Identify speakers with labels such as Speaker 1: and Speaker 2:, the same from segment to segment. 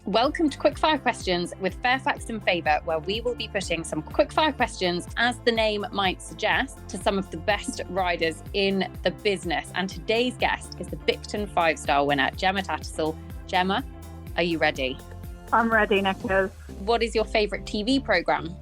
Speaker 1: Welcome to Quickfire Questions with Fairfax and Favour, where we will be putting some quickfire questions, as the name might suggest, to some of the best riders in the business. And today's guest is the Bicton 5-star winner, Gemma Tattersall. Gemma, are you ready?
Speaker 2: I'm ready, Nicholas.
Speaker 1: What is your favourite TV programme?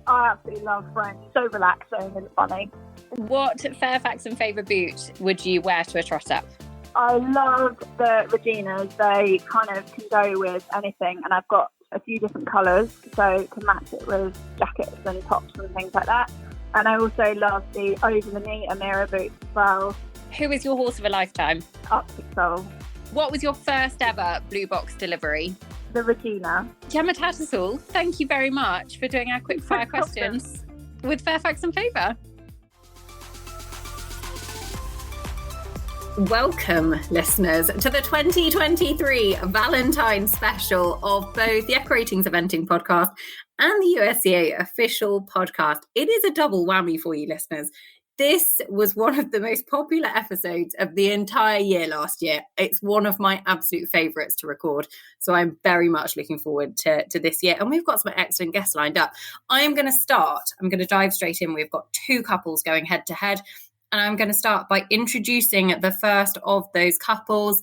Speaker 2: I absolutely love Friends. So relaxing and funny.
Speaker 1: What Fairfax and Favour boot would you wear to a trot up?
Speaker 2: I love the Reginas. They kind of can go with anything, and I've got a few different colours, so to match it with jackets and tops and things like that. And I also love the over-the-knee Amira boots as well.
Speaker 1: Who is your horse of a lifetime?
Speaker 2: Arctic Soul.
Speaker 1: What was your first ever blue box delivery?
Speaker 2: The Regina.
Speaker 1: Gemma Tattersall, thank you very much for doing our quickfire questions with Fairfax and Favour. Welcome, listeners, to the 2023 Valentines Special of both the Echo Ratings Eventing podcast and the USEA official podcast. It is a double whammy for you, listeners. This was one of the most popular episodes of the entire year last year. It's one of my absolute favourites to record. So I'm very much looking forward to this year. And we've got some excellent guests lined up. I'm going to dive straight in. We've got two couples going head to head. And I'm going to start by introducing the first of those couples,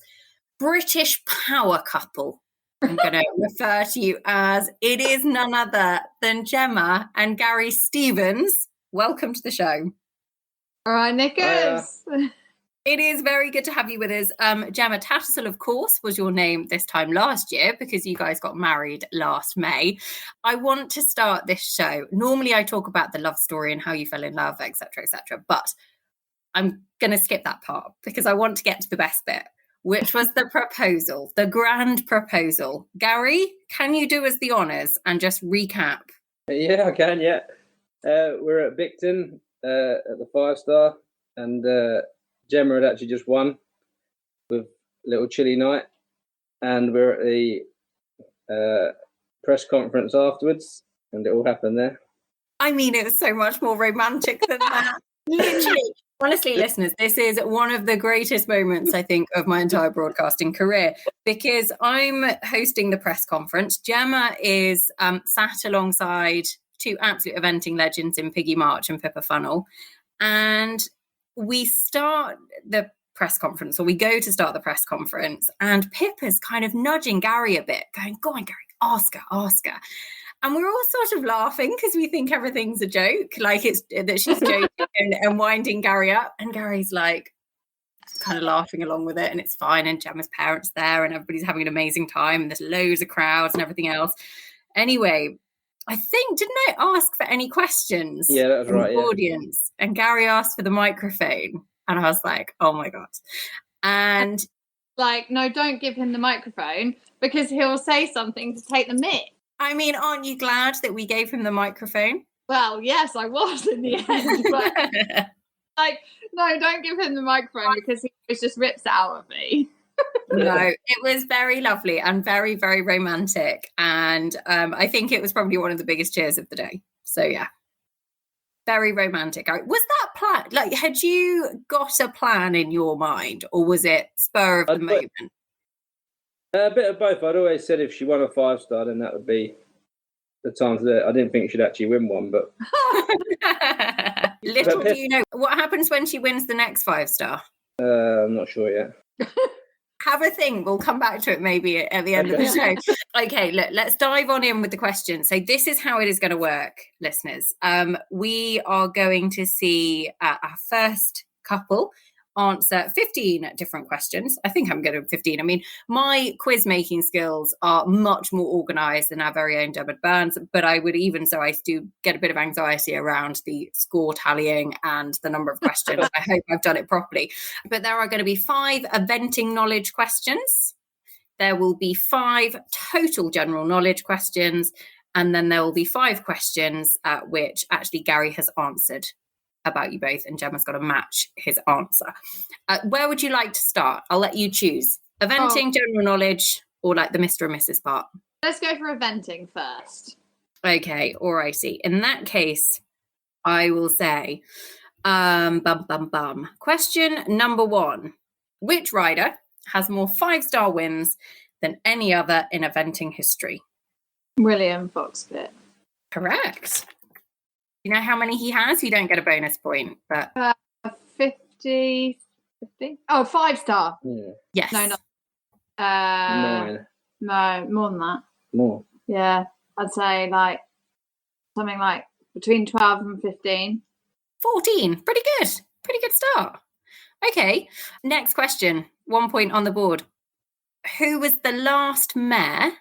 Speaker 1: British power couple. I'm going to refer to you as, it is none other than Gemma and Gary Stevens. Welcome to the show.
Speaker 3: All right, Nicholas.
Speaker 1: It is very good to have you with us. Gemma Tattersall, of course, was your name this time last year because you guys got married last May. I want to start this show. Normally I talk about the love story and how you fell in love, etc., etc., but I'm going to skip that part because I want to get to the best bit, which was the proposal, the grand proposal. Gary, can you do us the honours and just recap?
Speaker 4: Yeah, I can, yeah. We're at Bicton at the 5-star, and Gemma had actually just won with a little chilly night, and we're at the press conference afterwards, and it all happened there.
Speaker 1: I mean, it was so much more romantic than that. Literally. Honestly, listeners, this is one of the greatest moments, I think, of my entire broadcasting career, because I'm hosting the press conference. Gemma is sat alongside two absolute eventing legends in Piggy March and Pippa Funnel. And we start the press conference, or we go to start the press conference, and Pippa's kind of nudging Gary a bit, going, go on, Gary, ask her. And we're all sort of laughing because we think everything's a joke, like it's that she's joking and winding Gary up. And Gary's like kind of laughing along with it, and it's fine. And Gemma's parents there, and everybody's having an amazing time, and there's loads of crowds and everything else. Anyway, I think, didn't I ask for any questions?
Speaker 4: Yeah, that was right.
Speaker 1: The audience, and Gary asked for the microphone, and I was like, oh my god. And
Speaker 3: like, no, don't give him the microphone because he'll say something to take the mic.
Speaker 1: I mean, aren't you glad that we gave him the microphone?
Speaker 3: Well, yes, I was in the end. But like, no, don't give him the microphone because he just rips it out of me.
Speaker 1: No, it was very lovely and very, very romantic. And I think it was probably one of the biggest cheers of the day. So, yeah, very romantic. Was that plan? Like, had you got a plan in your mind, or was it spur of the moment?
Speaker 4: A bit of both. I'd always said if she won a 5-star, then that would be the time to do it. I didn't think she'd actually win one, but
Speaker 1: little do you know what happens when she wins the next 5-star.
Speaker 4: I'm not sure yet.
Speaker 1: Have a think. We'll come back to it maybe at the end of the show. Okay, look, let's dive on in with the questions. So this is how it is going to work, listeners. We are going to see our first couple answer 15 different questions. I think I'm good at 15. I mean, my quiz making skills are much more organised than our very own Gemma Burns, but I would even so I do get a bit of anxiety around the score tallying and the number of questions. I hope I've done it properly. But there are going to be 5 eventing knowledge questions. There will be 5 total general knowledge questions, and then there will be 5 questions which actually Gary has answered about you both, and Gemma's got to match his answer. Where would you like to start? I'll let you choose. Eventing, general knowledge, or like the Mr. and Mrs. part?
Speaker 3: Let's go for eventing first.
Speaker 1: Okay, alrighty. In that case, I will say, Question number 1. Which rider has more 5-star wins than any other in eventing history?
Speaker 3: William Foxpitt.
Speaker 1: Correct. You know how many he has? You don't get a bonus point, but
Speaker 3: 50. Oh, 5-star.
Speaker 4: Yeah.
Speaker 1: yes.
Speaker 3: No, not
Speaker 4: 9.
Speaker 3: no, more than that.
Speaker 4: More.
Speaker 3: Yeah, I'd say like something like between 12 and 15.
Speaker 1: 14. Pretty good. Pretty good start. Okay. Next question. 1 point on the board. Who was the last mayor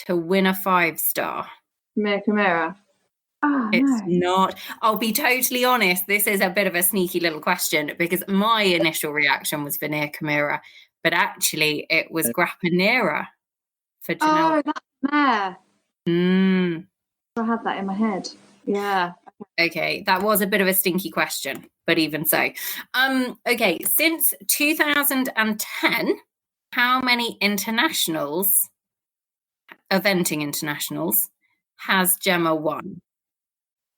Speaker 1: to win a 5-star?
Speaker 3: Camara. Oh,
Speaker 1: It's
Speaker 3: no.
Speaker 1: not. I'll be totally honest. This is a bit of a sneaky little question because my initial reaction was Veneer Camara, but actually it was Grappanera for Janelle.
Speaker 3: Oh, that's Mare. I had that in my head. Yeah.
Speaker 1: Okay, that was a bit of a stinky question, but even so. Okay, since 2010, how many eventing internationals, has Gemma won?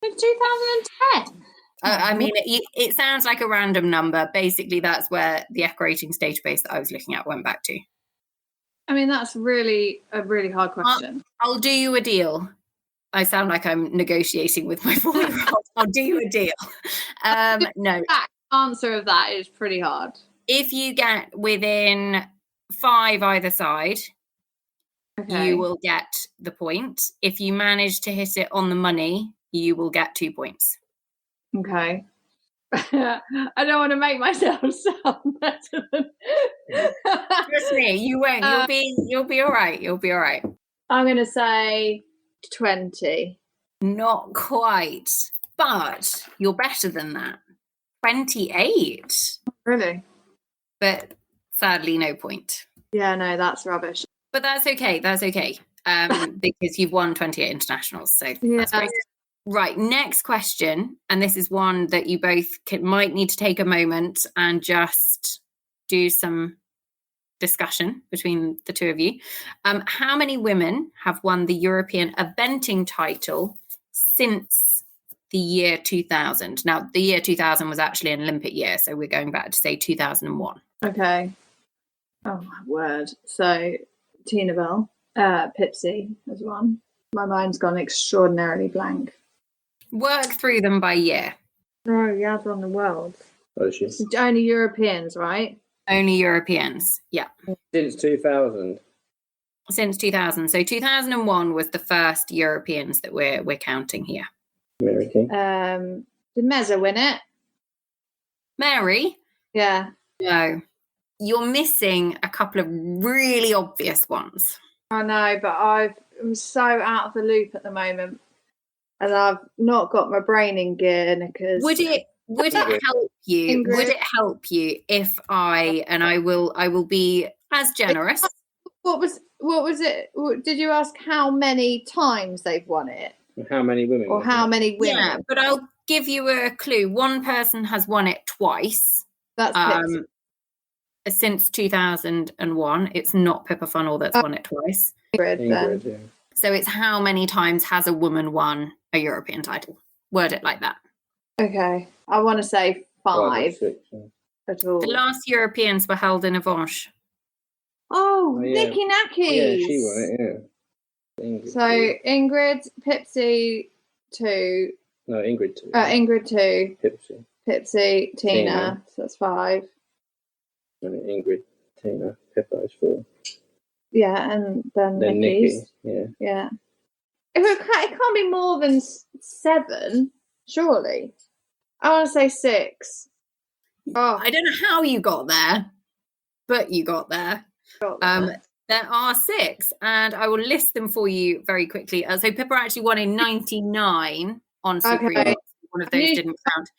Speaker 3: In 2010?
Speaker 1: I mean, it sounds like a random number. Basically, that's where the ECHA ratings database that I was looking at went back to.
Speaker 3: I mean, that's a really hard question.
Speaker 1: I'll do you a deal. I sound like I'm negotiating with my 4-year-old. I'll do you a deal. No.
Speaker 3: The answer of that is pretty hard.
Speaker 1: If you get within 5 either side,
Speaker 3: Okay.
Speaker 1: you will get the point. If you manage to hit it on the money, you will get 2 points.
Speaker 3: Okay. I don't want to make myself sound better than.
Speaker 1: Trust me, you won't. You'll be all right. You'll be all right.
Speaker 3: I'm going to say 20.
Speaker 1: Not quite, but you're better than that. 28.
Speaker 3: Really?
Speaker 1: But sadly, no point.
Speaker 3: Yeah, no, that's rubbish.
Speaker 1: But that's okay. That's okay. Because you've won 28 internationals. So
Speaker 3: Yeah.
Speaker 1: that's great. Right, next question. And this is one that you both might need to take a moment and just do some discussion between the two of you. How many women have won the European eventing title since the year 2000? Now, the year 2000 was actually an Olympic year, so we're going back to say 2001.
Speaker 3: Okay. Oh, my word. So, Tina Bell, Pipsy has won. My mind's gone extraordinarily blank.
Speaker 1: Work through them by year.
Speaker 3: No, you have won the world.
Speaker 4: Oh, she.
Speaker 3: It's only Europeans, right?
Speaker 1: Only Europeans, yeah.
Speaker 4: Since 2000.
Speaker 1: Since 2000. So 2001 was the first Europeans that we're counting here.
Speaker 4: American.
Speaker 3: Did Meza win it?
Speaker 1: Mary?
Speaker 3: Yeah.
Speaker 1: No. You're missing a couple of really obvious ones.
Speaker 3: I know, but I'm so out of the loop at the moment. And I've not got my brain in gear because
Speaker 1: Would it help you?
Speaker 3: Ingrid.
Speaker 1: Would it help you if I will be as generous?
Speaker 3: What was it? Did you ask how many times they've won it?
Speaker 4: How many women?
Speaker 3: Or how many women?
Speaker 1: Yeah, but I'll give you a clue. One person has won it twice.
Speaker 3: That's Pipsy.
Speaker 1: Since 2001. It's not Pippa Funnel that's won it twice.
Speaker 3: Ingrid,
Speaker 4: yeah.
Speaker 1: So it's how many times has a woman won a European title? Word it like that.
Speaker 3: Okay. I want to say 5
Speaker 4: 6, yeah.
Speaker 3: at all.
Speaker 1: The last Europeans were held in Avanches.
Speaker 3: Oh,
Speaker 4: yeah.
Speaker 3: Nicky Nackis.
Speaker 4: Yeah, she won it, yeah. Ingrid,
Speaker 3: So Ingrid, Pipsy 2.
Speaker 4: No, Ingrid 2.
Speaker 3: Ingrid 2.
Speaker 4: Pipsy.
Speaker 3: Pipsy, Tina. So that's 5.
Speaker 4: And then Ingrid, Tina, Pippa is 4.
Speaker 3: Yeah, and then Nicky's.
Speaker 4: Nikki,
Speaker 3: Yeah. It can't be more than 7, surely. I want to say 6. Oh,
Speaker 1: I don't know how you got there, but you got there. There are 6, and I will list them for you very quickly. So Pippa actually won in 99 on Super
Speaker 3: Okay.
Speaker 1: One of those didn't count.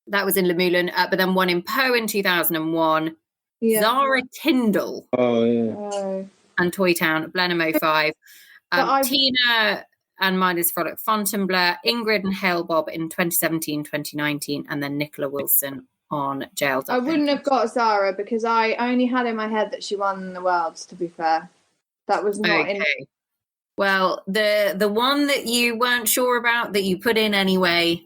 Speaker 1: That was in Le Moulin, but then one in Po in 2001.
Speaker 3: yeah.
Speaker 1: Zara Tyndall
Speaker 4: Oh, yeah.
Speaker 3: Oh.
Speaker 1: and Toy Town, Blenheim 05. Tina and Midas Frolic Fontainebleau, Ingrid and Hale Bob in 2017, 2019, and then Nicola Wilson on Jail.
Speaker 3: I wouldn't have got Zara because I only had in my head that she won the Worlds, to be fair. That was not in.
Speaker 1: Well, the one that you weren't sure about that you put in anyway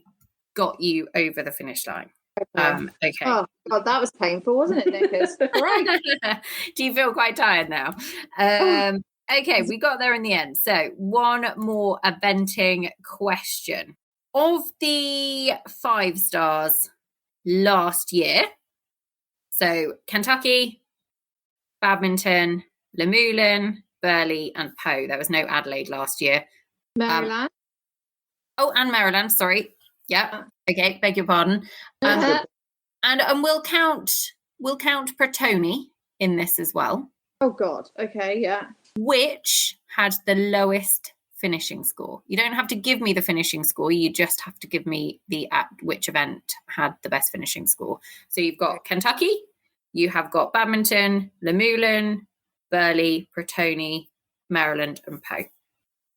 Speaker 1: got you over the finish line. Okay.
Speaker 3: Oh God, that was painful, wasn't it, Nickers? Right.
Speaker 1: Do you feel quite tired now? Okay, we got there in the end. So one more eventing question. Of the 5 stars last year, so Kentucky, Badminton, Lemulan, Burley, and Poe. There was no Adelaide last year.
Speaker 3: Maryland.
Speaker 1: And Maryland, sorry. Yeah. Okay, beg your pardon.
Speaker 3: Uh-huh.
Speaker 1: And we'll count Protoni in this as well.
Speaker 3: Oh God. Okay. Yeah.
Speaker 1: Which had the lowest finishing score? You don't have to give me the finishing score. You just have to give me which event had the best finishing score. So you've got Kentucky, you have got Badminton, Lemulan, Burley, Protoni, Maryland, and Poe.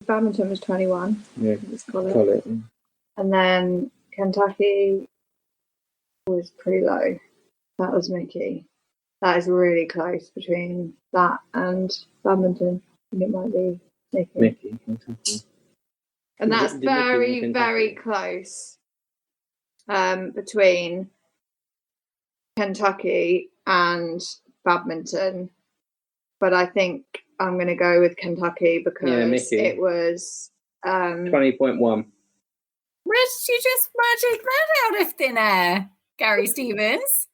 Speaker 3: Badminton was 21.
Speaker 4: Yeah.
Speaker 3: Let's call it. And then Kentucky was pretty low. That was Mickey. That is really close between that and Badminton. I think it might be Mickey.
Speaker 4: Kentucky.
Speaker 3: And that's
Speaker 4: Did Mickey
Speaker 3: very,
Speaker 4: win
Speaker 3: very close between Kentucky and Badminton. But I think I'm going to go with Kentucky because it was
Speaker 4: 20.1.
Speaker 1: Where did you just magic that out of thin air, Gary Stevens?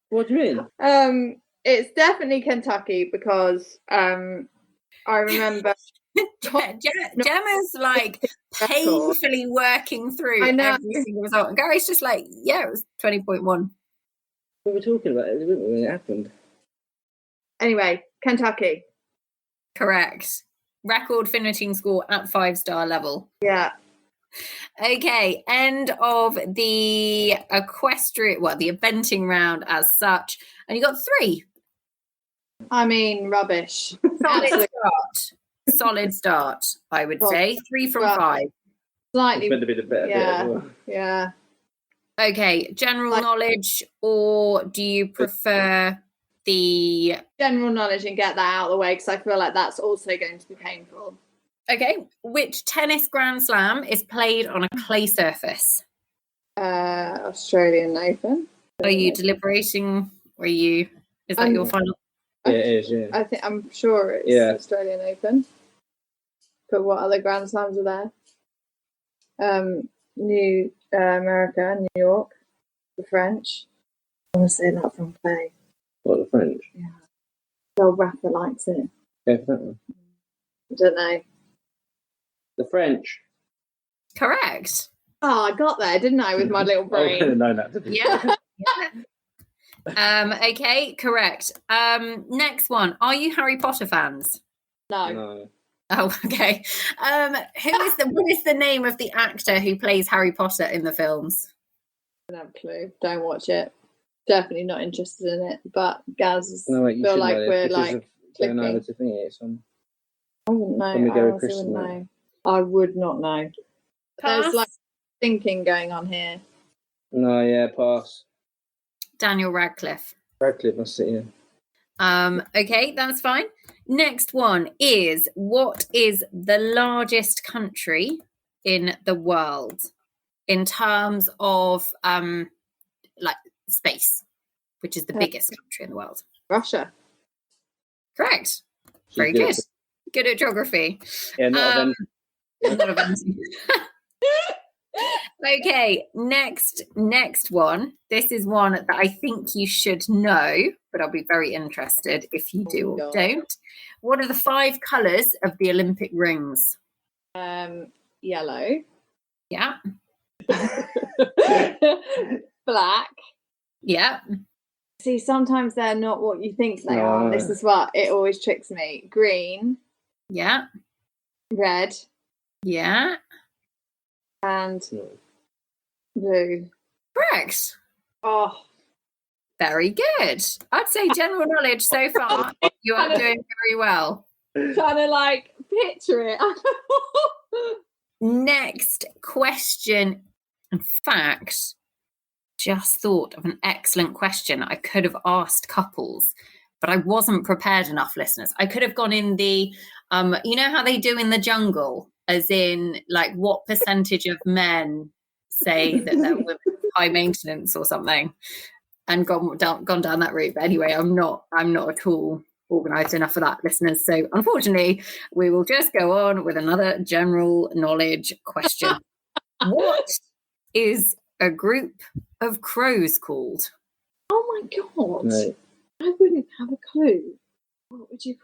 Speaker 4: What do you mean?
Speaker 3: It's definitely Kentucky because I remember
Speaker 1: Gemma's like painfully working through every single result. And Gary's just like, yeah, it was 20.1.
Speaker 4: We were talking about it, weren't we, when it happened?
Speaker 3: Anyway, Kentucky.
Speaker 1: Correct. Record finishing score at 5-star level.
Speaker 3: Yeah.
Speaker 1: Okay, end of the equestrian, the eventing round as such. And you got 3.
Speaker 3: I mean, rubbish.
Speaker 1: Solid start, I would say. 3 from 5.
Speaker 3: Slightly.
Speaker 4: It's meant to be the better bit as well.
Speaker 3: Yeah.
Speaker 1: Okay, general knowledge, or do you prefer the...
Speaker 3: General knowledge and get that out of the way because I feel like that's also going to be painful.
Speaker 1: Okay, which tennis Grand Slam is played on a clay surface?
Speaker 3: Australian Open.
Speaker 1: Are you deliberating? Is that your final?
Speaker 4: Yeah, it is, yeah.
Speaker 3: I'm sure it's Australian Open. But what other Grand Slams are there? New America, New York, the French. I want to say that's on clay.
Speaker 4: What, the French?
Speaker 3: Yeah. Well, Rafa likes it.
Speaker 4: Go for that one.
Speaker 3: I don't know.
Speaker 4: The French.
Speaker 1: Correct.
Speaker 3: Oh, I got there, didn't I, with my little brain?
Speaker 4: I didn't know that.
Speaker 1: Yeah. Okay, correct. Next one. Are you Harry Potter fans?
Speaker 3: No.
Speaker 1: Oh, okay. What is the name of the actor who plays Harry Potter in the films?
Speaker 3: I don't have a clue. Don't watch it. Definitely not interested in it. But Gaz,
Speaker 4: you
Speaker 3: feel like we're
Speaker 4: like
Speaker 3: clicking.
Speaker 4: I
Speaker 3: wouldn't know. I would not know.
Speaker 1: Pass.
Speaker 3: There's like thinking going on here.
Speaker 4: No, yeah, pass.
Speaker 1: Daniel Radcliffe.
Speaker 4: Radcliffe, I see, yeah.
Speaker 1: Okay, that's fine. Next one is, what is the largest country in the world in terms of space, which is the biggest country in the world?
Speaker 3: Russia.
Speaker 1: Correct. Very good. Good at geography.
Speaker 4: Yeah, not
Speaker 1: eventing. Okay, next one. This is one that I think you should know, but I'll be very interested if you do or don't. What are the 5 colours of the Olympic rings?
Speaker 3: Yellow.
Speaker 1: Yeah.
Speaker 3: Black.
Speaker 1: Yeah.
Speaker 3: See, sometimes they're not what you think they are. This is what it always tricks me. Green.
Speaker 1: Yeah.
Speaker 3: Red.
Speaker 1: Yeah.
Speaker 3: And blue.
Speaker 1: Correct.
Speaker 3: Oh.
Speaker 1: Very good. I'd say general knowledge so far, you are doing very well.
Speaker 3: Trying to picture it.
Speaker 1: Next question. In fact, just thought of an excellent question I could have asked couples, but I wasn't prepared enough, listeners. I could have gone in the, you know how they do in the jungle, as in what percentage of men say that they're women. high maintenance or something and gone down that route. But anyway, I'm not at all organised enough for that, listeners. So unfortunately, we will just go on with another general knowledge question. What is a group of crows called?
Speaker 3: Oh my God.
Speaker 4: No.
Speaker 3: I wouldn't have a clue. What do you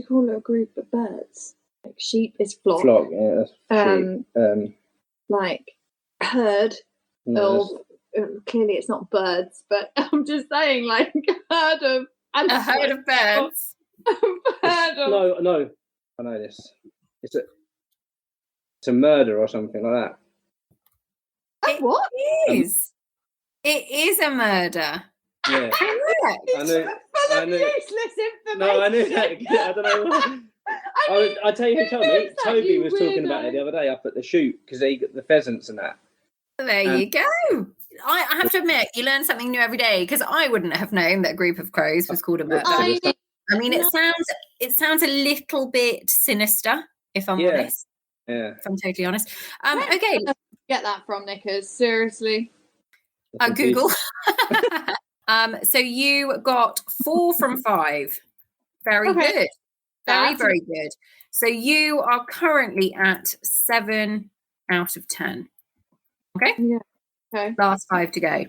Speaker 3: call a group of birds? Like sheep is flock.
Speaker 4: Flock, yeah, that's sheep.
Speaker 3: Like herd.
Speaker 4: No,
Speaker 3: Clearly it's not birds, but I'm just saying, like herd of.
Speaker 1: A herd of birds.
Speaker 4: No, I know this. It's a murder or something like that.
Speaker 3: What?
Speaker 1: It is a murder.
Speaker 4: Yeah. I knew.
Speaker 3: Useless information.
Speaker 4: No, I knew that. I don't know why. I'll tell you who told me. Toby was talking about it the other day up at the shoot because they got the pheasants and that.
Speaker 1: There you go. I have to admit, you learn something new every day because I wouldn't have known that a group of crows was called a murder. I mean, it sounds a little bit sinister, if I'm honest.
Speaker 4: Yeah.
Speaker 1: If I'm totally honest. Okay.
Speaker 3: Get that from Nickers, seriously.
Speaker 1: Google. So you got 4 from 5. Very good. Very good. So you are currently at 7 out of 10. Okay?
Speaker 3: Yeah. Okay.
Speaker 1: Last 5 to go.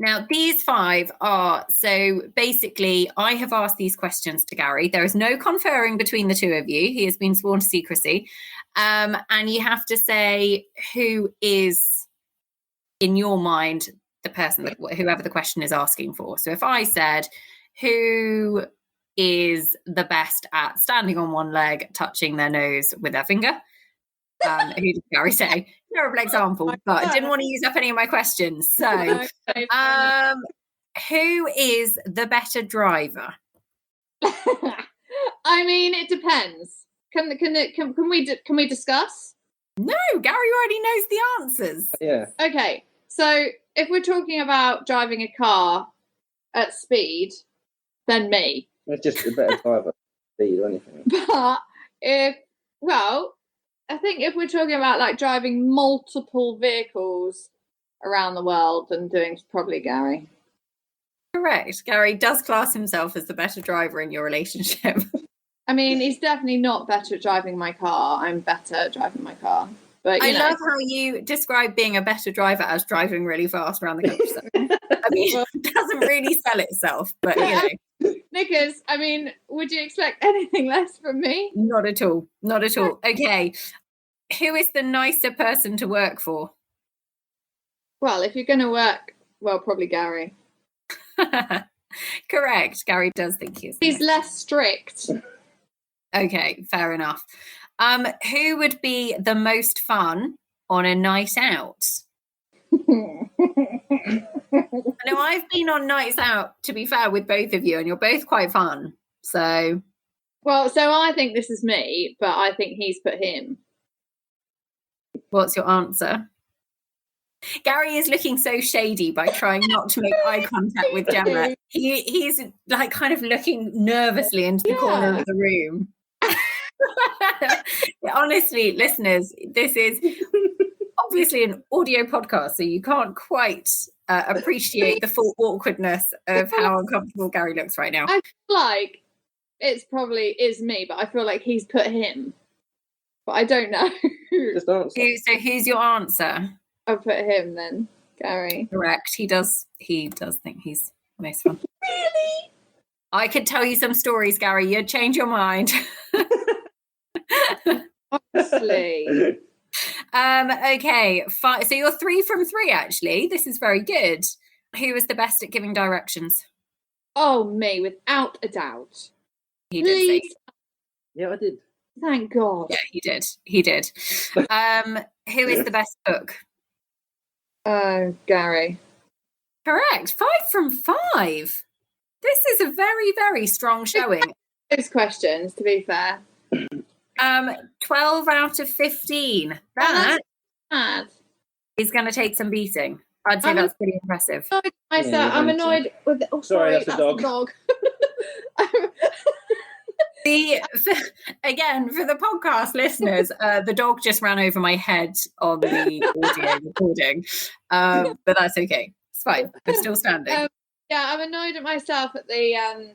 Speaker 1: Now, these 5 are, so basically, I have asked these questions to Gary. There is no conferring between the two of you. He has been sworn to secrecy. And you have to say who is, in your mind, the person, whoever the question is asking for. So if I said, who is the best at standing on one leg, touching their nose with their finger? Who did Gary say? Terrible example, but I didn't want to use up any of my questions. So, who is the better driver?
Speaker 3: I mean, it depends. Can we discuss?
Speaker 1: No, Gary already knows the answers.
Speaker 4: Yeah.
Speaker 3: Okay, so if we're talking about driving a car at speed, then me.
Speaker 4: It's just a better driver, speed or anything.
Speaker 3: But I think if we're talking about like driving multiple vehicles around the world, then doing probably Gary.
Speaker 1: Correct. Gary does class himself as the better driver in your relationship.
Speaker 3: I mean, he's definitely not better at driving my car. I'm better at driving my car. But
Speaker 1: I love how you describe being a better driver as driving really fast around the countryside. I mean, it doesn't really sell itself, but you know.
Speaker 3: Nickers, I mean, would you expect anything less from me?
Speaker 1: Not at all. Not at all. Okay. Who is the nicer person to work for?
Speaker 3: Well, if you're going to work, probably Gary.
Speaker 1: Correct. Gary does think
Speaker 3: he's less strict.
Speaker 1: Okay, fair enough. Who would be the most fun on a night out? I know I've been on nights out, to be fair, with both of you, and you're both quite fun. So
Speaker 3: I think this is me, but I think he's put him.
Speaker 1: What's your answer? Gary is looking so shady by trying not to make eye contact with Gemma. He's like kind of looking nervously into the corner of the room. Honestly, listeners, this is obviously an audio podcast, so you can't quite appreciate the full awkwardness of how uncomfortable Gary looks right now.
Speaker 3: I feel like it's probably is me, but I feel like he's put him. But I don't know.
Speaker 4: Just answer.
Speaker 1: So who's your answer?
Speaker 3: I'll put him then, Gary.
Speaker 1: Correct. He does think he's most fun.
Speaker 3: Really?
Speaker 1: I could tell you some stories, Gary. You'd change your mind.
Speaker 3: Honestly.
Speaker 1: Okay. So you're 3 from 3, actually. This is very good. Who was the best at giving directions?
Speaker 3: Oh, me, without a doubt.
Speaker 1: He did say.
Speaker 4: Yeah, I did.
Speaker 3: Thank God.
Speaker 1: Yeah, he did. He did. Who is the best cook?
Speaker 3: Gary.
Speaker 1: Correct. 5 from 5. This is a very, very strong showing.
Speaker 3: Those questions, to be fair.
Speaker 1: 12 out of 15. That is going to take some beating. I'd say that's pretty impressive.
Speaker 3: I'm annoyed with. Oh,
Speaker 4: sorry, that's
Speaker 3: the dog.
Speaker 1: Again, for the podcast listeners, the dog just ran over my head on the audio recording, but that's okay. It's fine. I'm still standing.
Speaker 3: Yeah, I'm annoyed at myself at the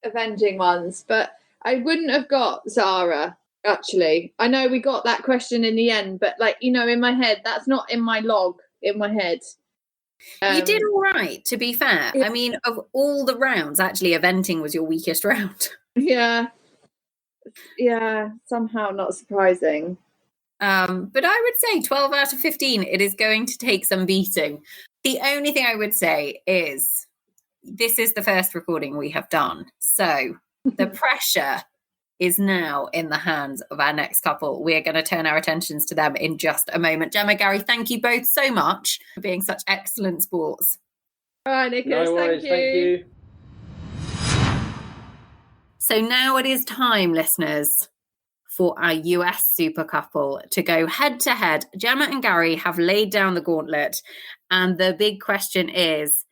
Speaker 3: avenging ones, but I wouldn't have got Zara, actually. I know we got that question in the end, but in my head, that's not in my log in my head.
Speaker 1: You did all right, to be fair. I mean, of all the rounds, actually, eventing was your weakest round.
Speaker 3: Yeah, somehow not surprising.
Speaker 1: But I would say 12 out of 15, it is going to take some beating. The only thing I would say is this is the first recording we have done. So the pressure is now in the hands of our next couple. We're going to turn our attentions to them in just a moment. Gemma, Gary, thank you both so much for being such excellent sports.
Speaker 3: All right, Nicholas,
Speaker 4: No worries, thank you.
Speaker 1: So now it is time, listeners, for our US super couple to go head to head. Gemma and Gary have laid down the gauntlet. And the big question is,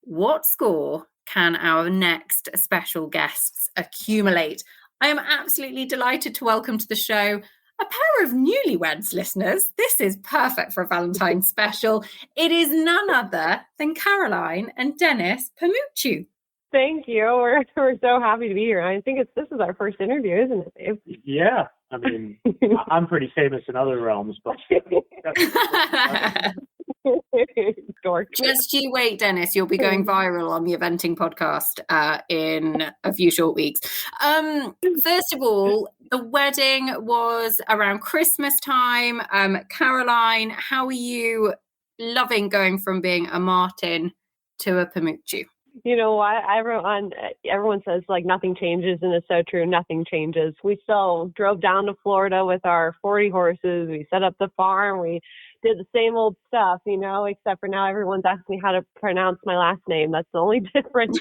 Speaker 1: what score can our next special guests accumulate? I am absolutely delighted to welcome to the show a pair of newlyweds, listeners. This is perfect for a Valentine's special. It is none other than Caroline and Deniz Pamukcu.
Speaker 5: Thank you. We're so happy to be here. I think this is our first interview, isn't it, Dave?
Speaker 6: Yeah. I mean, I'm pretty famous in other realms, but
Speaker 1: just you wait, Deniz. You'll be going viral on the Eventing podcast in a few short weeks. First of all, the wedding was around Christmas time. Caroline, how are you loving going from being a Martin to a Pamukcu?
Speaker 5: You know what? Everyone says nothing changes, and it's so true. Nothing changes. We still drove down to Florida with our 40 horses. We set up the farm. We did the same old stuff, except for now everyone's asking me how to pronounce my last name. That's the only difference.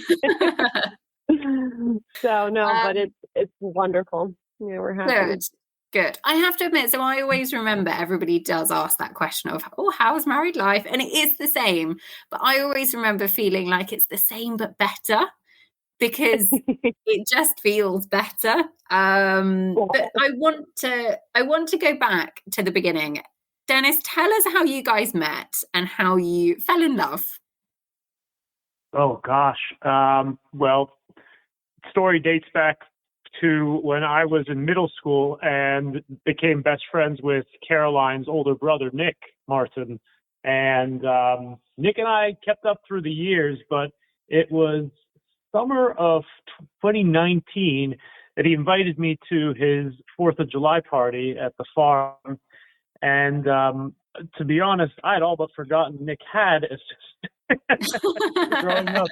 Speaker 5: So no, but it's wonderful. Yeah, we're happy.
Speaker 1: Good. I have to admit, so I always remember everybody does ask that question of, how's married life? And it is the same. But I always remember feeling like it's the same but better because it just feels better. But I want to go back to the beginning. Deniz, tell us how you guys met and how you fell in love.
Speaker 6: Oh, gosh. Well, story dates back to when I was in middle school and became best friends with Caroline's older brother, Nick Martin. And Nick and I kept up through the years, but it was summer of 2019 that he invited me to his 4th of July party at the farm. And to be honest, I had all but forgotten Nick had growing up.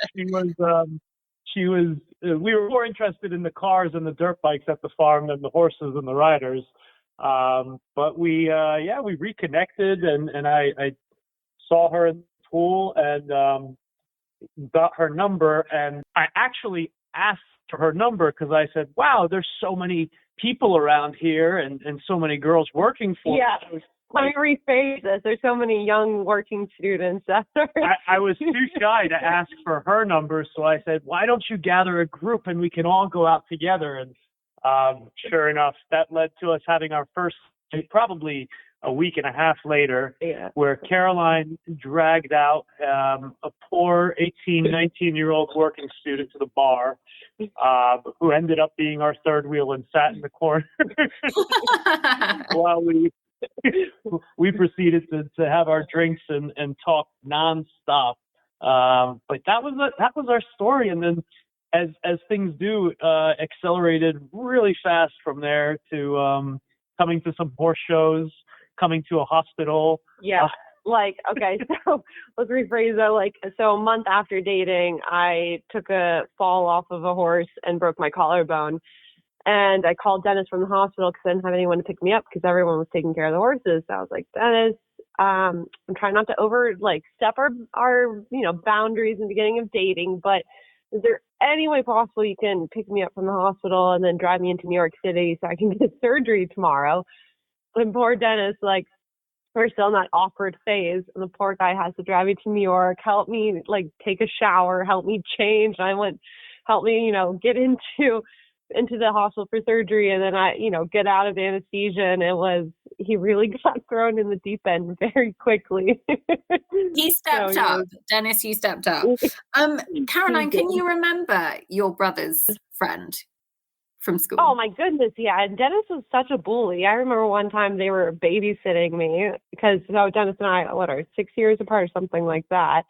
Speaker 6: We were more interested in the cars and the dirt bikes at the farm than the horses and the riders. But we reconnected and I saw her in the pool and got her number. And I actually asked for her number because I said, wow, there's so many people around here and so many girls working for
Speaker 5: me. Let me rephrase this. There's so many young working students.
Speaker 6: I was too shy to ask for her number, so I said, why don't you gather a group and we can all go out together? And sure enough, that led to us having our first, probably a week and a half later, where Caroline dragged out a poor 18, 19-year-old working student to the bar, who ended up being our third wheel and sat in the corner while we proceeded to have our drinks and talk nonstop. But that was our story. And then as things do, accelerated really fast from there to coming to some horse shows, coming to a hospital.
Speaker 5: Yeah. Okay, so let's rephrase that. So a month after dating, I took a fall off of a horse and broke my collarbone. And I called Deniz from the hospital because I didn't have anyone to pick me up because everyone was taking care of the horses. So I was like, Deniz, I'm trying not to step our boundaries in the beginning of dating, but is there any way possible you can pick me up from the hospital and then drive me into New York City so I can get surgery tomorrow? And poor Deniz, we're still in that awkward phase, and the poor guy has to drive me to New York, help me take a shower, help me change. And I went, help me, get into into the hospital for surgery, and then I, get out of anesthesia, and he really got thrown in the deep end very quickly.
Speaker 1: He stepped up. Deniz, you stepped up. Caroline, can you remember your brother's friend from school?
Speaker 5: Oh my goodness, yeah. And Deniz was such a bully. I remember one time they were babysitting me because Deniz and I, are 6 years apart or something like that.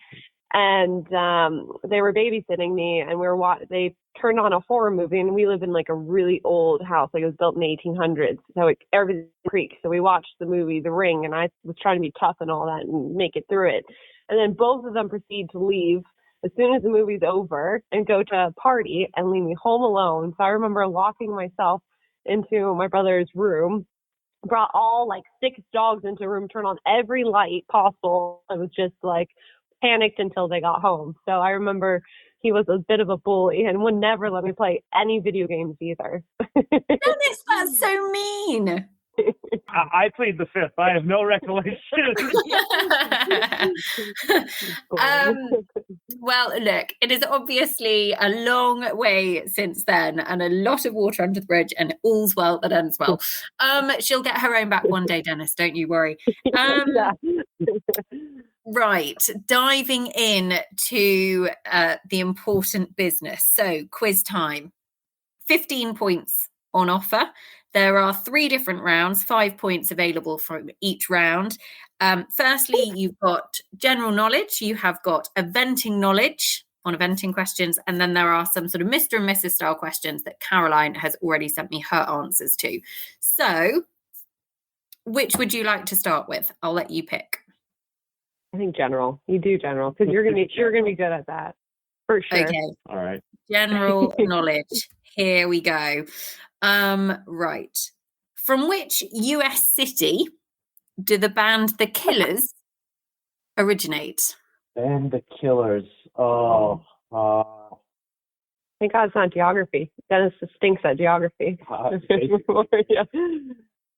Speaker 5: And they were babysitting me, and they turned on a horror movie, and we live in like a really old house, like it was built in the 1800s, so everything creaks. So we watched the movie The Ring, and I was trying to be tough and all that and make it through it. And then both of them proceed to leave as soon as the movie's over and go to a party and leave me home alone. So I remember locking myself into my brother's room, brought all like 6 dogs into the room, turned on every light possible. I was just like panicked until they got home. So I remember he was a bit of a bully and would never let me play any video games either.
Speaker 1: Deniz, that's so mean.
Speaker 6: I plead the fifth. I have no recollection.
Speaker 1: Well, look, it is obviously a long way since then and a lot of water under the bridge, and all's well that ends well. She'll get her own back one day, Deniz, don't you worry. Right, diving in to the important business. So, quiz time. 15 points on offer. There are 3 different rounds, 5 points available from each round. Firstly, you've got general knowledge. You have got eventing knowledge on eventing questions. And then there are some sort of Mr. and Mrs. style questions that Caroline has already sent me her answers to. So, which would you like to start with? I'll let you pick.
Speaker 5: I think general. You do general because you're gonna be good at that for sure.
Speaker 1: Okay.
Speaker 6: All right.
Speaker 1: General knowledge. Here we go. Right. From which US city do the band The Killers originate?
Speaker 6: And the Killers. Oh.
Speaker 5: Thank God it's not geography. Deniz stinks at geography.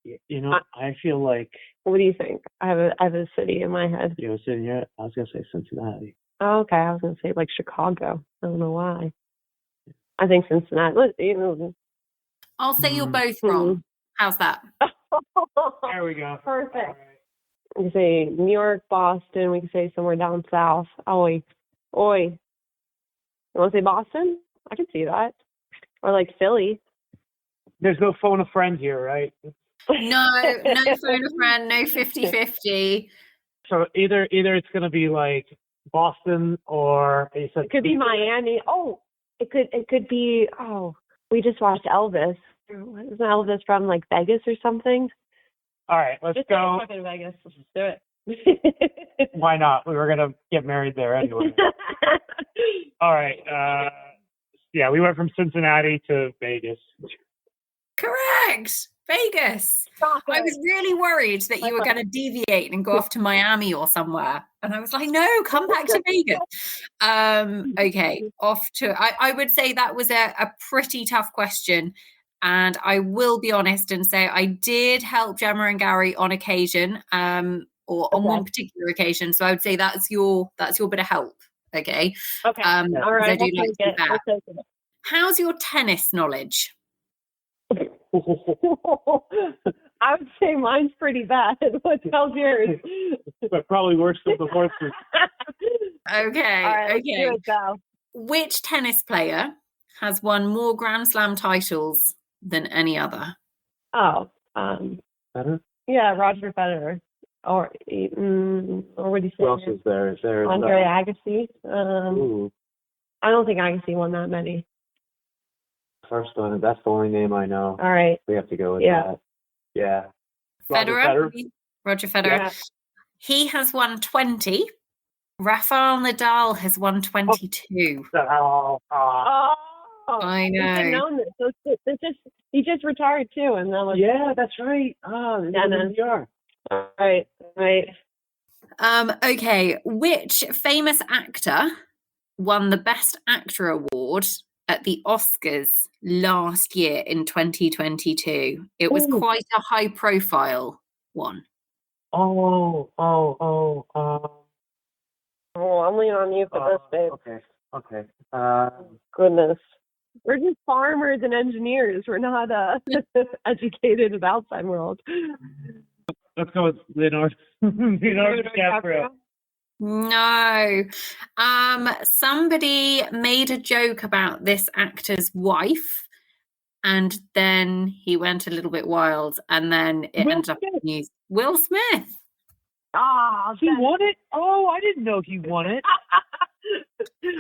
Speaker 5: Yeah.
Speaker 6: I feel like.
Speaker 5: What do you think? I have a city in my head.
Speaker 6: You were sitting here. I was gonna say Cincinnati.
Speaker 5: Oh, okay. I was gonna say like Chicago. I don't know why. I think Cincinnati.
Speaker 1: I'll say you're both wrong. How's that?
Speaker 6: There we go.
Speaker 5: Perfect. Right. We can say New York, Boston. We can say somewhere down south. Oi. You want to say Boston? I can see that. Or like Philly.
Speaker 6: There's no phone a friend here, right?
Speaker 1: No phone a friend, no 50-50.
Speaker 6: So either it's going to be like Boston or it
Speaker 5: could be Miami. Oh, it could be. Oh, we just watched Elvis. Isn't Elvis from like Vegas or something?
Speaker 6: All right, let's go.
Speaker 5: Fucking Vegas. Let's just do it.
Speaker 6: Why not? We were going to get married there anyway. All right. Yeah, we went from Cincinnati to Vegas.
Speaker 1: Correct. Vegas. I was really worried that you were going to deviate and go off to Miami or somewhere. And I was like, no, come back to Vegas. Okay, off to, I would say that was a pretty tough question. And I will be honest and say I did help Gemma and Gary on occasion, or on one particular occasion. So I would say that's your bit of help. Okay.
Speaker 5: Okay. All right.
Speaker 1: I do like to do that. How's your tennis knowledge?
Speaker 5: I would say mine's pretty bad. What's yours?
Speaker 6: But probably worse than the horses.
Speaker 1: Okay.
Speaker 5: Right,
Speaker 1: okay.
Speaker 5: Let's do it, go.
Speaker 1: Which tennis player has won more Grand Slam titles than any other?
Speaker 5: Oh,
Speaker 6: Federer?
Speaker 5: Yeah, Roger Federer. Or what do you say?
Speaker 6: Who else is there? Is there
Speaker 5: Andre Agassi? I don't think Agassi won that many.
Speaker 6: First one, that's the only name I know.
Speaker 5: All right.
Speaker 6: We have to go with that. Yeah.
Speaker 1: Roger Federer.
Speaker 5: Yeah.
Speaker 1: He has won 20. Rafael Nadal has won 22. I know.
Speaker 5: I've known this. He just retired too, and then
Speaker 6: yeah, that's right. We are.
Speaker 5: All right.
Speaker 1: Okay. Which famous actor won the Best Actor award at the Oscars last year in 2022? It was quite a high-profile one.
Speaker 5: I'm leaning on you for this, babe.
Speaker 6: Okay.
Speaker 5: Goodness. We're just farmers and engineers. We're not educated in the outside world.
Speaker 6: Let's go with Leonardo DiCaprio.
Speaker 1: No. Somebody made a joke about this actor's wife, and then he went a little bit wild, and then it ended up in the news. Will Smith.
Speaker 5: Oh,
Speaker 6: he won it? Oh, I didn't know he won it.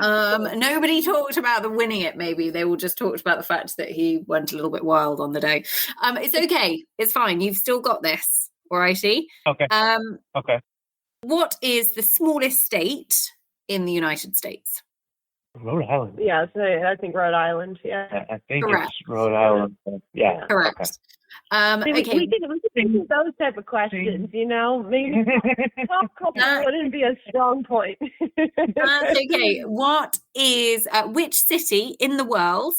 Speaker 1: Nobody talked about the winning it, maybe. They all just talked about the fact that he went a little bit wild on the day. It's okay. It's fine. You've still got this. All righty.
Speaker 6: Okay. Okay.
Speaker 1: What is the smallest state in the United States?
Speaker 6: Rhode Island.
Speaker 5: Yeah, I think Rhode Island. Yeah.
Speaker 6: I think
Speaker 1: Correct.
Speaker 6: it's Rhode Island. Yeah.
Speaker 1: Correct.
Speaker 5: Okay.
Speaker 1: Okay.
Speaker 5: We can do those type of questions, you know. Maybe that wouldn't be a strong point.
Speaker 1: That's okay. Which city in the world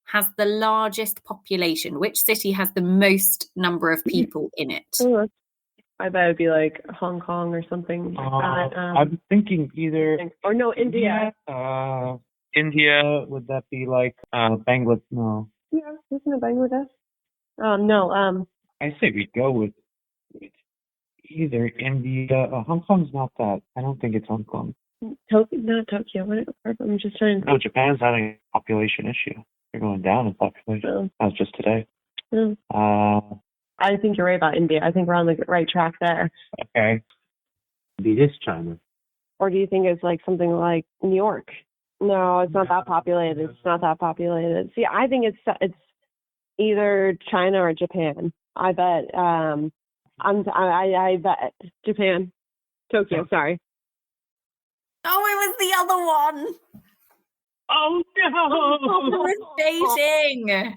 Speaker 1: has the largest population? Which city has the most number of people in it?
Speaker 5: Oh, I bet it'd be like Hong Kong or something like that.
Speaker 6: I'm thinking either...
Speaker 5: Or no, India.
Speaker 6: India, would that be like Bangladesh? No.
Speaker 5: Yeah, isn't it Bangladesh? No.
Speaker 6: I say we go with either India. Hong Kong's not that. I don't think it's Hong Kong.
Speaker 5: Not Tokyo. I'm just trying to...
Speaker 6: No, Japan's having a population issue. They're going down in population.
Speaker 5: Oh.
Speaker 6: That was just today.
Speaker 5: I think you're right about India. I think we're on the right track there.
Speaker 6: Okay. Maybe it is China.
Speaker 5: Or do you think it's like something like New York? No, it's not that populated. It's not that populated. See, I think it's either China or Japan. I bet. I bet Japan. Tokyo. Sorry.
Speaker 1: Oh, it was the other one.
Speaker 6: Oh no!
Speaker 1: It was Beijing.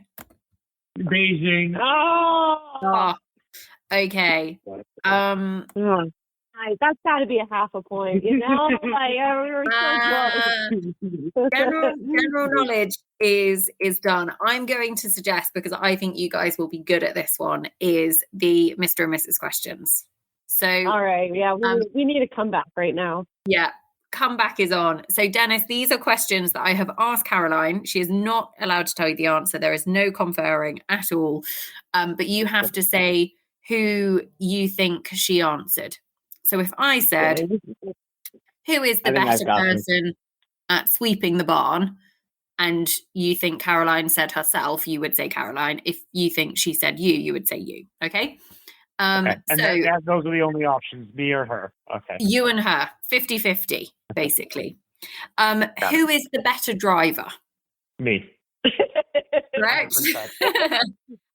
Speaker 6: Beijing.
Speaker 1: Oh. Okay.
Speaker 5: That's got to be a half a point, you know? Like, we were so close.
Speaker 1: General knowledge is done. I'm going to suggest, because I think you guys will be good at this one, is the Mr. and Mrs. questions. So,
Speaker 5: all right, yeah, we need a comeback right now.
Speaker 1: Yeah, comeback is on. So, Deniz, these are questions that I have asked Caroline. She is not allowed to tell you the answer. There is no conferring at all. But you have to say who you think she answered. So if I said, who is the best person at sweeping the barn, and you think Caroline said herself, you would say Caroline. If you think she said you would say you. Okay?
Speaker 6: Okay. And those are the only options, me or her. Okay.
Speaker 1: You and her, 50-50, basically. Who is the better driver?
Speaker 6: Me.
Speaker 1: Correct?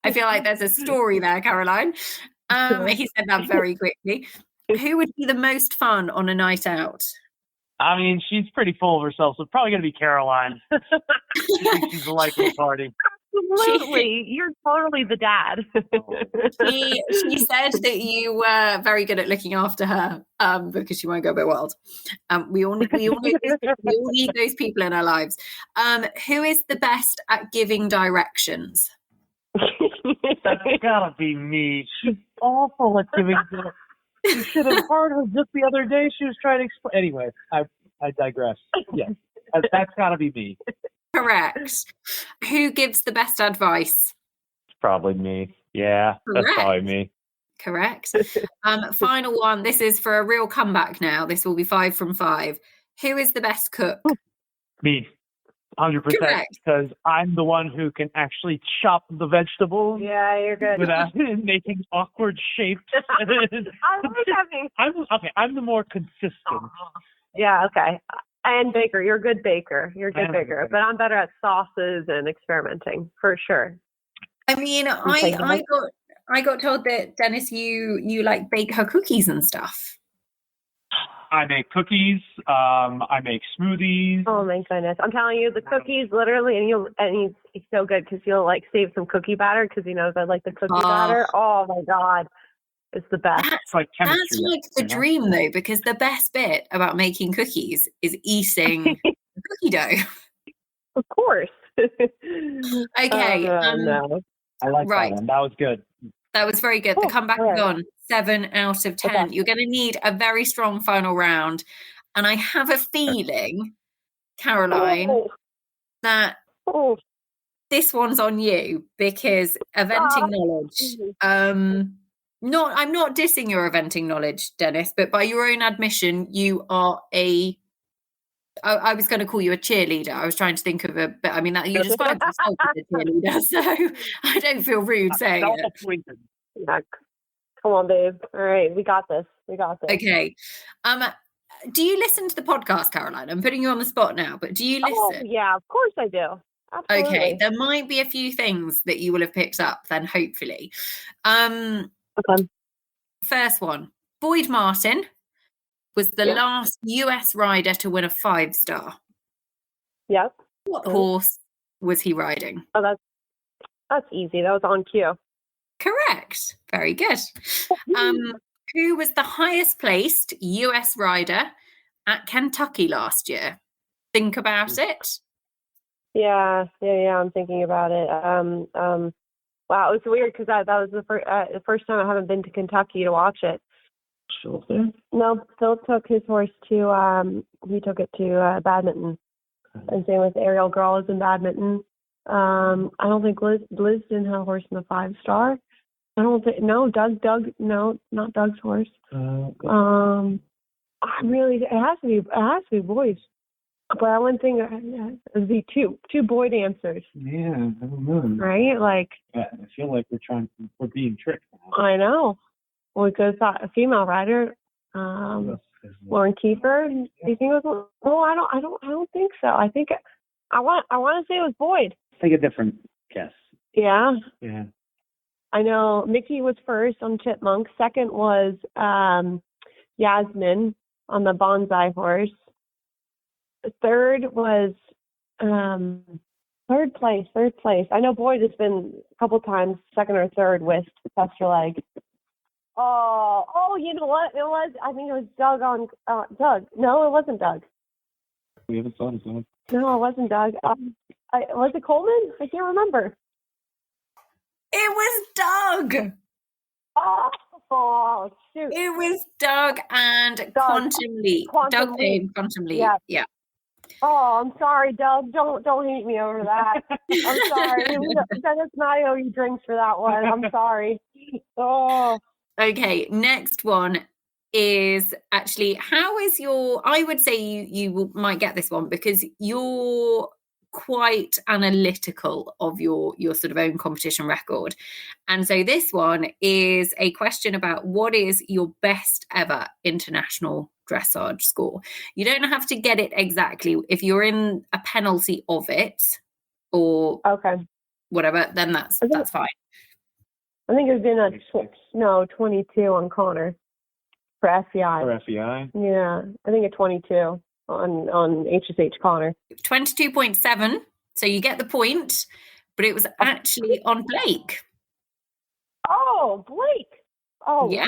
Speaker 1: I feel like there's a story there, Caroline. He said that very quickly. Who would be the most fun on a night out?
Speaker 6: I mean, she's pretty full of herself, so it's probably going to be Caroline. She's the life of the party.
Speaker 5: Absolutely. You're totally the dad.
Speaker 1: She said that you were very good at looking after her because she won't go a bit wild. We all need those people in our lives. Who is the best at giving directions?
Speaker 6: That's gotta be me. She's awful at giving directions. You should have heard her just the other day. She was trying to explain. Anyway, I digress. Yes, that's got to be me.
Speaker 1: Correct. Who gives the best advice?
Speaker 6: It's probably me. Yeah,
Speaker 1: Correct.
Speaker 6: That's probably me.
Speaker 1: Correct. Final one. This is for a real comeback now. This will be 5 from 5. Who is the best cook?
Speaker 6: Me. 100%, because I'm the one who can actually chop the vegetables.
Speaker 5: Yeah, you're good.
Speaker 6: Without making awkward shapes. I'm the more consistent.
Speaker 5: Yeah, okay. And baker, you're a good baker. You're a good baker, but I'm better at sauces and experimenting for sure.
Speaker 1: I mean, I got told that Deniz, you like bake her cookies and stuff.
Speaker 6: I make cookies. I make smoothies.
Speaker 5: Oh my goodness! I'm telling you, the cookies literally, and he's so good because you'll like save some cookie batter because he knows I like the cookie batter. Oh my god, it's the best.
Speaker 6: It's like chemistry.
Speaker 1: That's like the dream though, because the best bit about making cookies is eating the cookie dough.
Speaker 5: Of course.
Speaker 1: Okay.
Speaker 5: No.
Speaker 6: I like that one. That was good.
Speaker 1: That was very good. The comeback is on 7 out of 10. Okay. You're going to need a very strong final round. And I have a feeling, Caroline, that this one's on you because eventing knowledge. I'm not dissing your eventing knowledge, Deniz, but by your own admission, you are I was going to call you a cheerleader. I was trying to think of but I mean, that you described yourself as a cheerleader, so I don't feel rude saying it.
Speaker 5: Yeah. Come on, babe. All right, we got this.
Speaker 1: Okay. Do you listen to the podcast, Caroline? I'm putting you on the spot now, but do you listen?
Speaker 5: Oh, yeah, of course I do. Absolutely.
Speaker 1: Okay, there might be a few things that you will have picked up then, hopefully.
Speaker 5: Okay.
Speaker 1: First one, Boyd Martin was the last US rider to win a 5-star.
Speaker 5: Yep.
Speaker 1: What horse was he riding?
Speaker 5: Oh, that's easy. That was on cue.
Speaker 1: Correct. Very good. Who was the highest placed US rider at Kentucky last year? Think about it.
Speaker 5: Yeah. I'm thinking about it. Wow, it's weird because that was the first time I haven't been to Kentucky to watch it.
Speaker 4: Sure.
Speaker 5: No, Phil took his horse to he took it to badminton, and same with Ariel Girls in badminton. I don't think Liz didn't have a horse in the 5-star. I don't think Doug no, not Doug's horse. I really it has to be Boyd. But I wouldn't think it would be two Boyd answers.
Speaker 7: Yeah, I don't know.
Speaker 5: Right? Like
Speaker 7: I feel like we're being tricked now.
Speaker 5: I know. Well, because a female rider, Lauren Kiefer. Do you think it was? Oh, I don't think so. I think I want to say it was Boyd.
Speaker 7: Take a different guess.
Speaker 5: Yeah.
Speaker 7: Yeah.
Speaker 5: I know Mickey was first on Chipmunk. Second was Yasmin on the Bonsai horse. Third was third place. I know Boyd has been a couple times second or third with Leg. Oh, you know what? It was. I think it was Doug on Doug. No, it wasn't Doug.
Speaker 7: We haven't thought of Doug.
Speaker 5: No, it wasn't Doug. Was it Coleman? I can't remember.
Speaker 1: It was Doug.
Speaker 5: Oh, shoot.
Speaker 1: It was Doug and Quantum Leap. Doug played Quantum Leap. Yeah.
Speaker 5: Oh, I'm sorry, Doug. Don't hate me over that. I'm sorry. Dennis and I owe you drinks for that one. I'm sorry. Oh.
Speaker 1: Okay, next one is actually, how is I would say you might get this one because you're quite analytical of your sort of own competition record. And so this one is a question about what is your best ever international dressage score. You don't have to get it exactly. If you're in a penalty of it or whatever, then that's fine.
Speaker 5: I think it was in 22 on Connor for FEI.
Speaker 7: For FEI?
Speaker 5: Yeah, I think a 22 on HSH Connor.
Speaker 1: 22.7, so you get the point, but it was actually on Blake.
Speaker 5: Oh, Blake. Oh,
Speaker 1: yeah.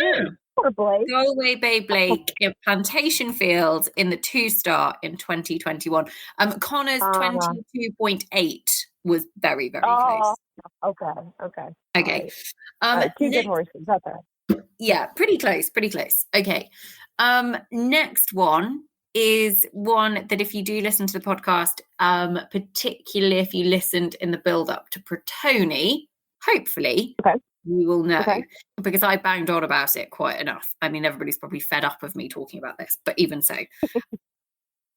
Speaker 5: Poor Blake.
Speaker 1: Galway Bay Blake in Plantation Fields in the 2-star in 2021. Connor's 22.8 was very, very close. Okay.
Speaker 5: Two good horses. That's right.
Speaker 1: Yeah, pretty close. Okay. Next one is one that if you do listen to the podcast, particularly if you listened in the build-up to Protoni, hopefully you will know, because I banged on about it quite enough. I mean, everybody's probably fed up of me talking about this, but even so.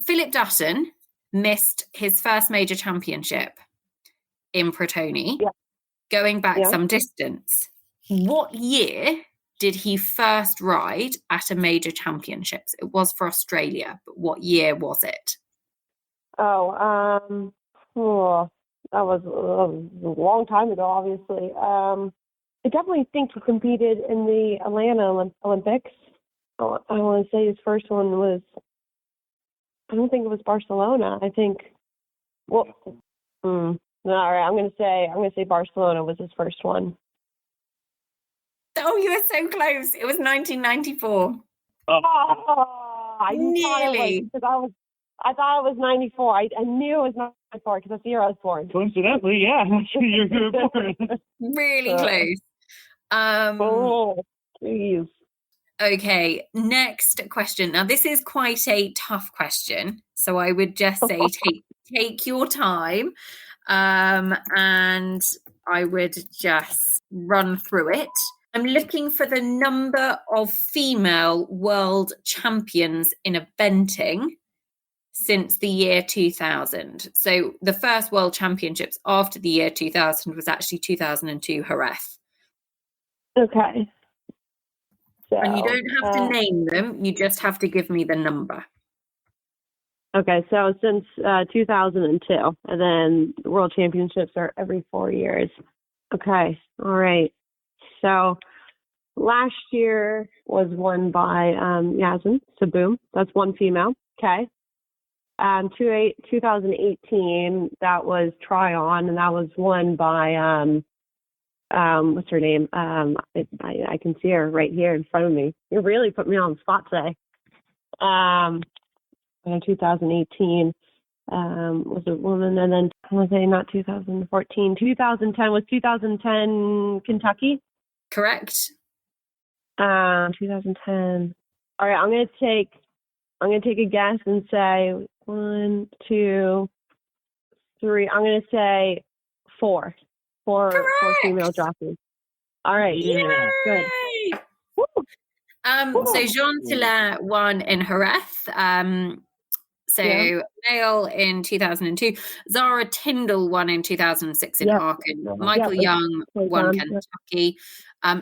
Speaker 1: Philip Dutton missed his first major championship in Protoni, going back some distance. What year did he first ride at a major championships? It was for Australia, but what year was it?
Speaker 5: That was a long time ago, obviously. I definitely think he competed in the Atlanta Olympics. I want to say his first one was, I don't think it was Barcelona. I think, all right, I'm going to say Barcelona was his first one.
Speaker 1: Oh, you were so close. It was 1994.
Speaker 5: Nearly. I thought it was 94. I knew it was 94 because that's the year I was born.
Speaker 7: Coincidentally, yeah. You're born.
Speaker 1: Really close.
Speaker 5: Jeez.
Speaker 1: Okay, next question. Now, this is quite a tough question, so I would just say take your time. and I would just run through it. I'm looking for the number of female world champions in eventing since the year 2000. So the first world championships after the year 2000 was actually 2002 Jerez.
Speaker 5: Okay. So,
Speaker 1: And you don't have to name them, you just have to give me the number.
Speaker 5: Okay, so since 2002, and then the World Championships are every 4 years. Okay, all right. So last year was won by Yasmin Saboum. That's one female. Okay. 2018, that was Tryon, and that was won by what's her name? I can see her right here in front of me. You really put me on the spot today. In 2018 was a woman, and then I want to say not 2014, 2010 was 2010 Kentucky.
Speaker 1: Correct.
Speaker 5: 2010. All right, I'm gonna take a guess and say 1, 2, 3. I'm gonna say 4 female jockeys. All right,
Speaker 1: yeah,
Speaker 5: good.
Speaker 1: Woo. So Jean Tillett won in Jerez. Male in 2002. Zara Tyndall won in 2006 in Aachen. Michael Young won Kentucky.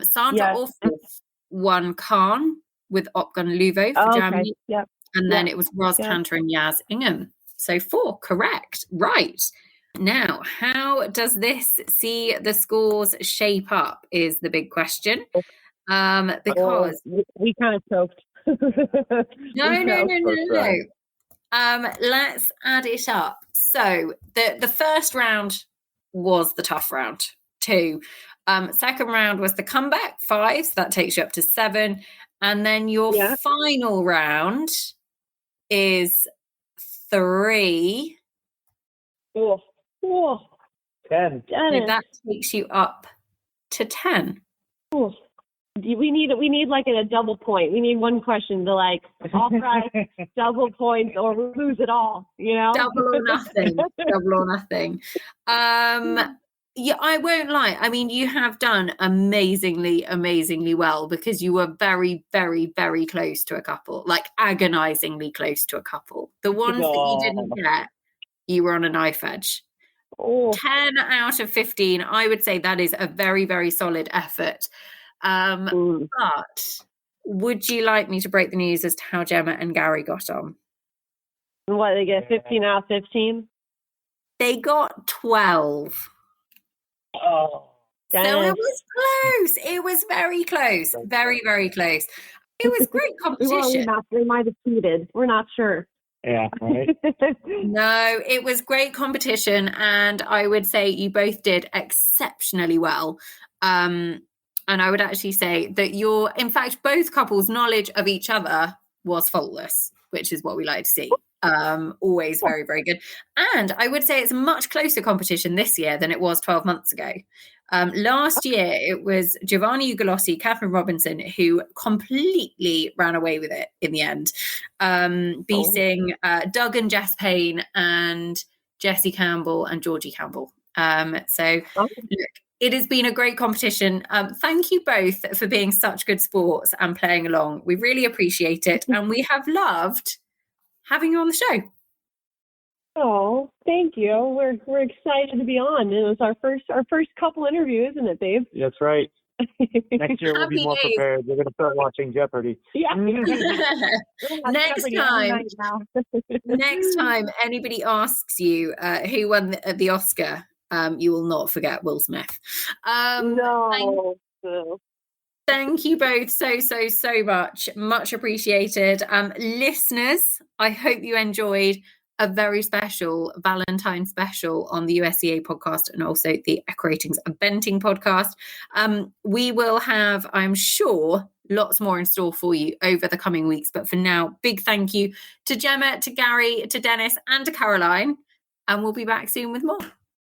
Speaker 1: Sandra Orford won Caen with Opgun Luvo for Germany.
Speaker 5: Yep.
Speaker 1: And then it was Roz Cantor and Yaz Ingham. So 4, correct. Right. Now, how does this see the scores shape up is the big question. Because
Speaker 5: we kind of choked.
Speaker 1: No. Let's add it up. So the first round was the tough round, 2. Second round was the comeback, 5. So that takes you up to 7. And then your final round is 3.
Speaker 5: 10.
Speaker 1: So that takes you up to 10.
Speaker 5: We need like a double point. We need one question to like all right, double points or lose it all, you know?
Speaker 1: Double or nothing. Double or nothing. Yeah, I won't lie. I mean, you have done amazingly well because you were very, very, very close to a couple, like agonizingly close to a couple. The ones that you didn't get, you were on a knife edge. 10 out of 15, I would say that is a very, very solid effort. But would you like me to break the news as to how Gemma and Gary got on?
Speaker 5: What, they get 15 out of 15?
Speaker 1: They got 12.
Speaker 5: Oh,
Speaker 1: so it was close. It was very close. Very, very close. It was great competition.
Speaker 5: We might have cheated. We're not sure.
Speaker 7: Yeah, right.
Speaker 1: No, it was great competition, and I would say you both did exceptionally well. And I would actually say that in fact, both couples' knowledge of each other was faultless, which is what we like to see. Always very, very good. And I would say it's a much closer competition this year than it was 12 months ago. Last year, it was Giovanni Ugolossi, Catherine Robinson, who completely ran away with it in the end, beating Doug and Jess Payne and Jessie Campbell and Georgie Campbell. Look, it has been a great competition. Thank you both for being such good sports and playing along. We really appreciate it. And we have loved having you on the show.
Speaker 5: Oh, thank you. We're excited to be on. It was our first couple interviews, isn't it, babe?
Speaker 7: That's right. Next year we'll be more prepared. We're going to start watching Jeopardy.
Speaker 5: Yeah.
Speaker 1: Next time anybody asks you who won the Oscar, you will not forget Will Smith.
Speaker 5: No.
Speaker 1: Thank you both so much. Much appreciated. Listeners, I hope you enjoyed a very special Valentine special on the USEA podcast and also the Equratings Eventing podcast. We will have, I'm sure, lots more in store for you over the coming weeks. But for now, big thank you to Gemma, to Gary, to Deniz and to Caroline. And we'll be back soon with more.